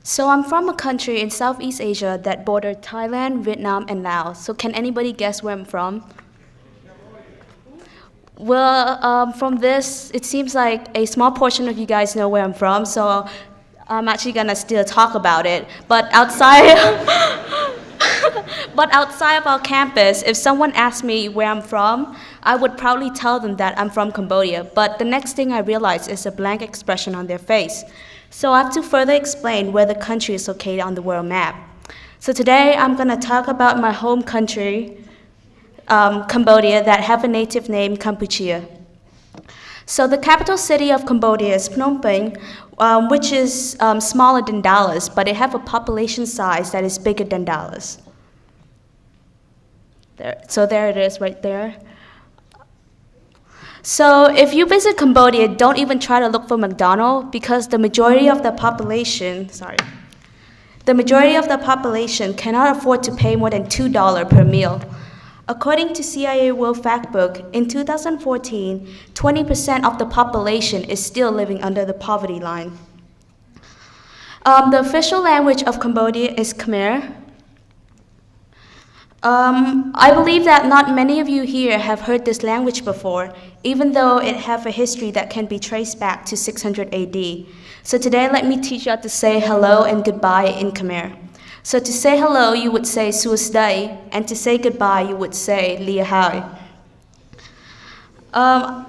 So I'm from a country in Southeast Asia that border Thailand, Vietnam, and Laos. So can anybody guess where I'm from? Well, from this, it seems like a small portion of you guys know where I'm from, so I'm actually gonna still talk about it. But outside, but outside of our campus, if someone asked me where I'm from, I would proudly tell them that I'm from Cambodia. But the next thing I realize is a blank expression on their face. So I have to further explain where the country is located on the world map. So today I'm gonna talk about my home country, Cambodia, that have a native name, Kampuchea. So the capital city of Cambodia is Phnom Penh, which is smaller than Dallas, but it have a population size that is bigger than Dallas. So there it is right there. So if you visit Cambodia, don't even try to look for McDonald's because the majority of the population cannot afford to pay more than $2 per meal. According to CIA World Factbook, in 2014, 20% of the population is still living under the poverty line. The official language of Cambodia is Khmer. I believe that not many of you here have heard this language before, even though it have a history that can be traced back to 600 AD. So today, let me teach you how to say hello and goodbye in Khmer. So to say hello, you would say Suasday, and to say goodbye, you would say Lia Hai. I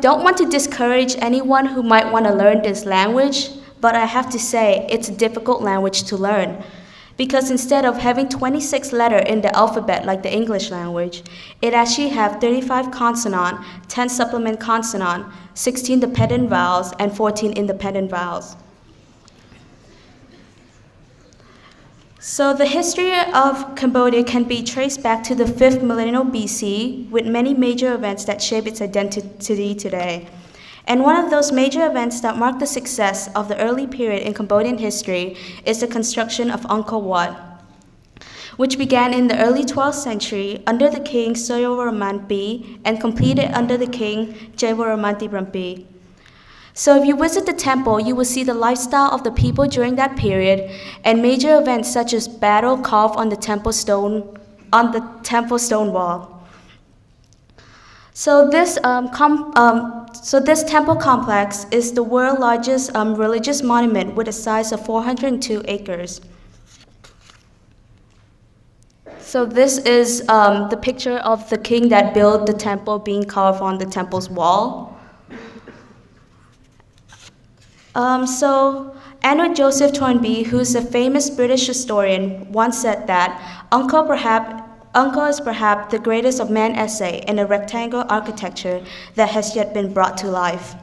don't want to discourage anyone who might want to learn this language, but I have to say it's a difficult language to learn. Because instead of having 26 letters in the alphabet like the English language, it actually have 35 consonant, 10 supplement consonant, 16 dependent vowels, and 14 independent vowels. So the history of Cambodia can be traced back to the 5th millennium BC, with many major events that shape its identity today. And one of those major events that marked the success of the early period in Cambodian history is the construction of Angkor Wat, which began in the early 12th century under the king Soyawaraman I and completed under the king Jayawaraman I. So if you visit the temple, you will see the lifestyle of the people during that period and major events such as battle carved on the temple stone wall. So this temple complex is the world's largest religious monument with a size of 402 acres. So this is the picture of the king that built the temple being carved on the temple's wall. So Edward Joseph Toynbee, who's a famous British historian, once said that Angkor is perhaps the greatest of man essay in a rectangular architecture that has yet been brought to life.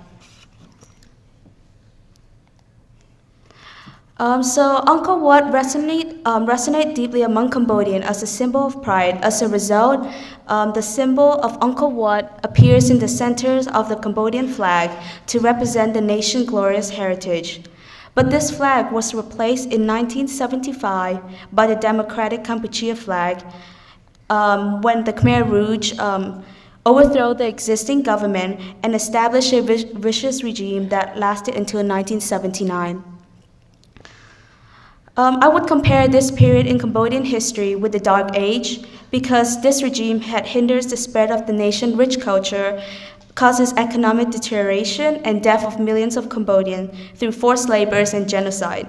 So Angkor Wat resonate deeply among Cambodians as a symbol of pride. As a result, the symbol of Angkor Wat appears in the center of the Cambodian flag to represent the nation's glorious heritage. But this flag was replaced in 1975 by the Democratic Kampuchea flag when the Khmer Rouge overthrew the existing government and established a vicious regime that lasted until 1979. I would compare this period in Cambodian history with the Dark Age because this regime had hindered the spread of the nation's rich culture, causes economic deterioration and death of millions of Cambodians through forced labors and genocide.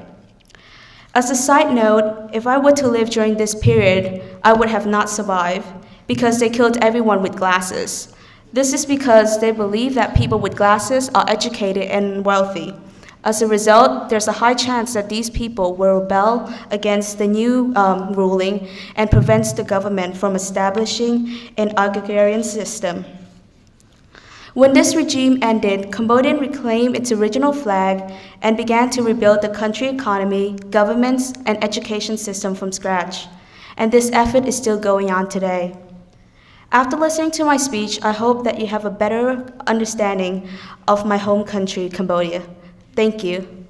As a side note, if I were to live during this period, I would have not survived because they killed everyone with glasses. This is because they believe that people with glasses are educated and wealthy. As a result, there's a high chance that these people will rebel against the new ruling and prevents the government from establishing an agrarian system. When this regime ended, Cambodia reclaimed its original flag and began to rebuild the country economy, governments, and education system from scratch. And this effort is still going on today. After listening to my speech, I hope that you have a better understanding of my home country, Cambodia. Thank you.